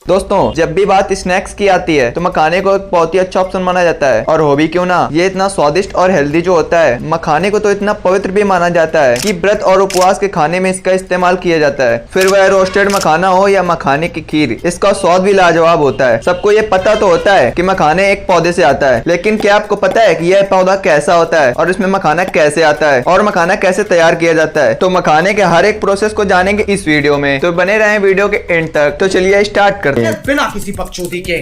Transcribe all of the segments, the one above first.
दोस्तों, जब भी बात स्नैक्स की आती है तो मखाने को एक बहुत ही अच्छा ऑप्शन माना जाता है। और हो भी क्यों ना, ये इतना स्वादिष्ट और हेल्दी जो होता है, मखाने को तो इतना पवित्र भी माना जाता है कि व्रत और उपवास के खाने में इसका इस्तेमाल किया जाता है। फिर वह रोस्टेड मखाना हो या मखाने की खीर, इसका स्वाद भी लाजवाब होता है। सबको ये पता तो होता है कि मखाने एक पौधे से आता है, लेकिन क्या आपको पता है कि यह पौधा कैसा होता है और इसमें मखाना कैसे आता है और मखाना कैसे तैयार किया जाता है? तो मखाने के हर एक प्रोसेस को जानेंगे इस वीडियो में, तो बने रहें वीडियो के एंड तक। तो चलिए स्टार्ट करते हैं बिना किसी बकचोदी के।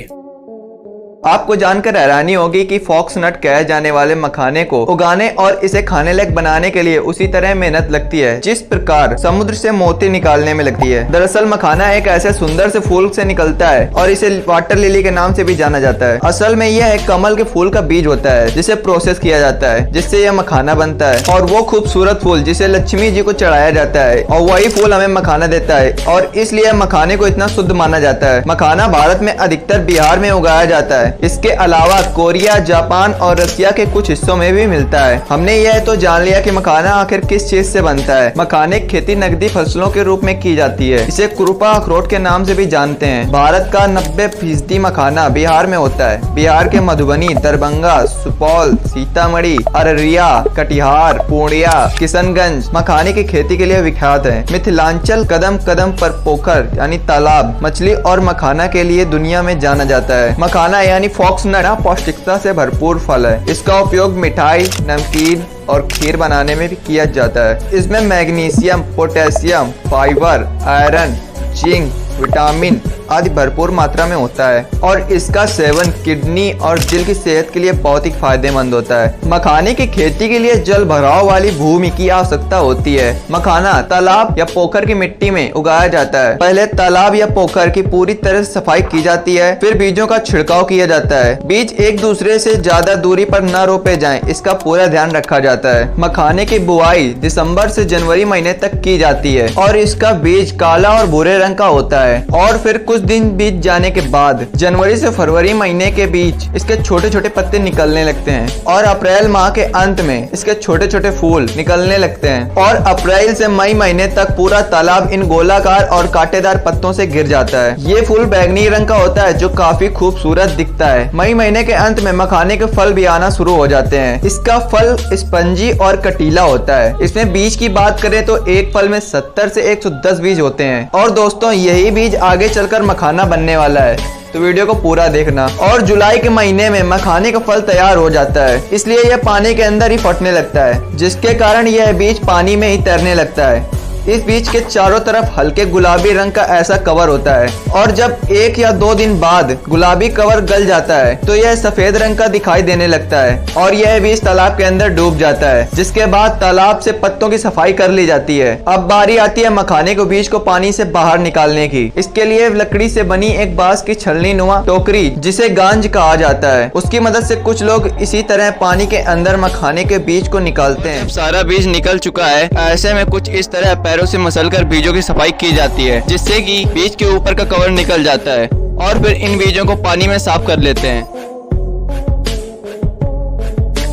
आपको जानकर हैरानी होगी कि फॉक्सनट कहे जाने वाले मखाने को उगाने और इसे खाने लायक बनाने के लिए उसी तरह मेहनत लगती है जिस प्रकार समुद्र से मोती निकालने में लगती है। दरअसल मखाना एक ऐसे सुंदर से फूल से निकलता है और इसे वाटर लिली के नाम से भी जाना जाता है। असल में यह एक कमल के फूल का बीज होता है जिसे प्रोसेस किया जाता है, जिससे यह मखाना बनता है। और वो खूबसूरत फूल जिसे लक्ष्मी जी को चढ़ाया जाता है और वही फूल हमें मखाना देता है, और इसलिए मखाने को इतना शुद्ध माना जाता है। मखाना भारत में अधिकतर बिहार में उगाया जाता है। इसके अलावा कोरिया, जापान और रसिया के कुछ हिस्सों में भी मिलता है। हमने यह तो जान लिया कि मखाना आखिर किस चीज से बनता है। मखाने की खेती नकदी फसलों के रूप में की जाती है। इसे कुरुपा अखरोट के नाम से भी जानते हैं। भारत का 90% मखाना बिहार में होता है। बिहार के मधुबनी, दरभंगा, सुपौल, सीतामढ़ी, अररिया, कटिहार, पूर्णिया, किशनगंज मखाने की खेती के लिए विख्यात है। मिथिलांचल कदम कदम पर पोखर यानी तालाब, मछली और मखाना के लिए दुनिया में जाना जाता है। मखाना यानी फॉक्सनट पौष्टिकता से भरपूर फल है। इसका उपयोग मिठाई, नमकीन और खीर बनाने में भी किया जाता है। इसमें magnesium, potassium, fibre, iron, zinc, vitamin आदि भरपूर मात्रा में होता है और इसका सेवन किडनी और दिल की सेहत के लिए बहुत ही फायदेमंद होता है। मखाने की खेती के लिए जल भराव वाली भूमि की आवश्यकता होती है। मखाना तालाब या पोखर की मिट्टी में उगाया जाता है। पहले तालाब या पोखर की पूरी तरह से सफाई की जाती है, फिर बीजों का छिड़काव किया जाता है। बीज एक दूसरे से ज्यादा दूरी पर न रोपे जाएं, इसका पूरा ध्यान रखा जाता है। मखाने की बुआई दिसंबर से जनवरी महीने तक की जाती है और इसका बीज काला और भूरे रंग का होता है। और फिर कुछ दिन बीत जाने के बाद जनवरी से फरवरी महीने के बीच इसके छोटे छोटे पत्ते निकलने लगते हैं और अप्रैल माह के अंत में इसके छोटे छोटे फूल निकलने लगते हैं और अप्रैल से मई महीने तक पूरा तालाब इन गोलाकार और कांटेदार पत्तों से घिर जाता है। ये फूल बैंगनी रंग का होता है जो काफी खूबसूरत दिखता है। मई महीने के अंत में मखाने के फल भी आना शुरू हो जाते हैं। इसका फल स्पंजी और कटीला होता है। इसमें बीज की बात करें तो एक फल में 70 से 110 बीज होते हैं और दोस्तों यही बीज आगे चलकर मखाना बनने वाला है, तो वीडियो को पूरा देखना। और जुलाई के महीने में मखाने का फल तैयार हो जाता है, इसलिए यह पानी के अंदर ही फटने लगता है, जिसके कारण यह बीज पानी में ही तैरने लगता है। इस बीज के चारों तरफ हल्के गुलाबी रंग का ऐसा कवर होता है और जब 1 या 2 दिन बाद गुलाबी कवर गल जाता है तो यह सफेद रंग का दिखाई देने लगता है और यह बीज तालाब के अंदर डूब जाता है, जिसके बाद तालाब से पत्तों की सफाई कर ली जाती है। अब बारी आती है मखाने के बीज को पानी से बाहर निकालने की। इसके लिए लकड़ी से बनी एक बांस की छलनी नुमा टोकरी, जिसे गांज कहा जाता है, उसकी मदद से कुछ लोग इसी तरह पानी के अंदर मखाने के बीज को निकालते हैं। सारा बीज निकल चुका है, ऐसे में कुछ इस तरह पैरों से मसलकर बीजों की सफाई की जाती है, जिससे कि बीज के ऊपर का कवर निकल जाता है और फिर इन बीजों को पानी में साफ कर लेते हैं।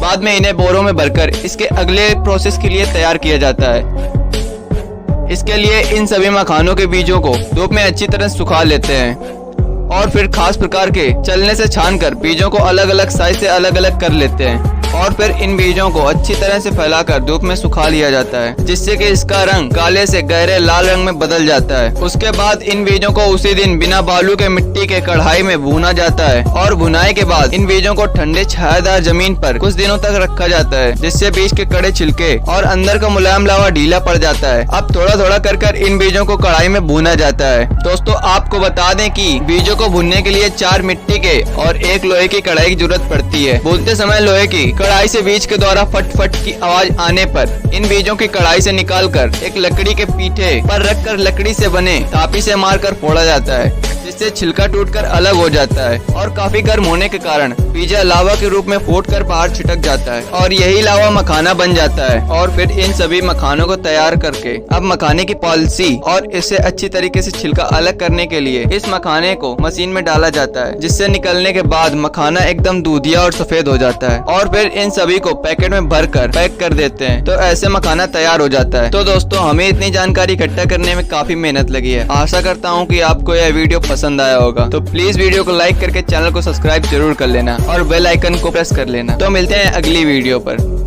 बाद में इन्हें बोरों में भरकर इसके अगले प्रोसेस के लिए तैयार किया जाता है। इसके लिए इन सभी मखानों के बीजों को धूप में अच्छी तरह सुखा लेते हैं और फिर खास प्रकार के चलने से छानकर बीजों को अलग अलग साइज से अलग अलग कर लेते हैं और फिर इन बीजों को अच्छी तरह से फैलाकर धूप में सुखा लिया जाता है, जिससे कि इसका रंग काले से गहरे लाल रंग में बदल जाता है। उसके बाद इन बीजों को उसी दिन बिना बालू के मिट्टी के कढ़ाई में भूना जाता है और भुनाई के बाद इन बीजों को ठंडे छायादार जमीन पर कुछ दिनों तक रखा जाता है, जिससे बीज के कड़े छिलके और अंदर का मुलायम लावा ढीला पड़ जाता है। अब थोड़ा थोड़ा कर इन बीजों को कढ़ाई में भूना जाता है। दोस्तों, आपको बता दें कि बीजों को भुनने के लिए 4 मिट्टी के और 1 लोहे की कढ़ाई की जरूरत पड़ती है। भूनते समय लोहे की कढ़ाई से बीज के द्वारा फट फट की आवाज आने पर इन बीजों की कढ़ाई से निकालकर एक लकड़ी के पीठे पर रखकर लकड़ी से बने तापी से मारकर फोड़ा जाता है, जिससे छिलका टूटकर अलग हो जाता है और काफी गर्म होने के कारण पिज्जा लावा के रूप में फूटकर बाहर छिटक जाता है और यही लावा मखाना बन जाता है। और फिर इन सभी मखानों को तैयार करके अब मखाने की पॉलिसी और इसे अच्छी तरीके से छिलका अलग करने के लिए इस मखाने को मशीन में डाला जाता है, जिससे निकलने के बाद मखाना एकदम दूधिया और सफेद हो जाता है। और फिर इन सभी को पैकेट में भरकर पैक कर देते हैं, तो ऐसे मखाना तैयार हो जाता है। तो दोस्तों, हमें इतनी जानकारी इकट्ठा करने में काफी मेहनत लगी है। आशा करता हूँ कि आपको यह वीडियो पसंद आया होगा। तो प्लीज वीडियो को लाइक करके चैनल को सब्सक्राइब जरूर कर लेना और बेल आइकन को प्रेस कर लेना। तो मिलते हैं अगली वीडियो पर।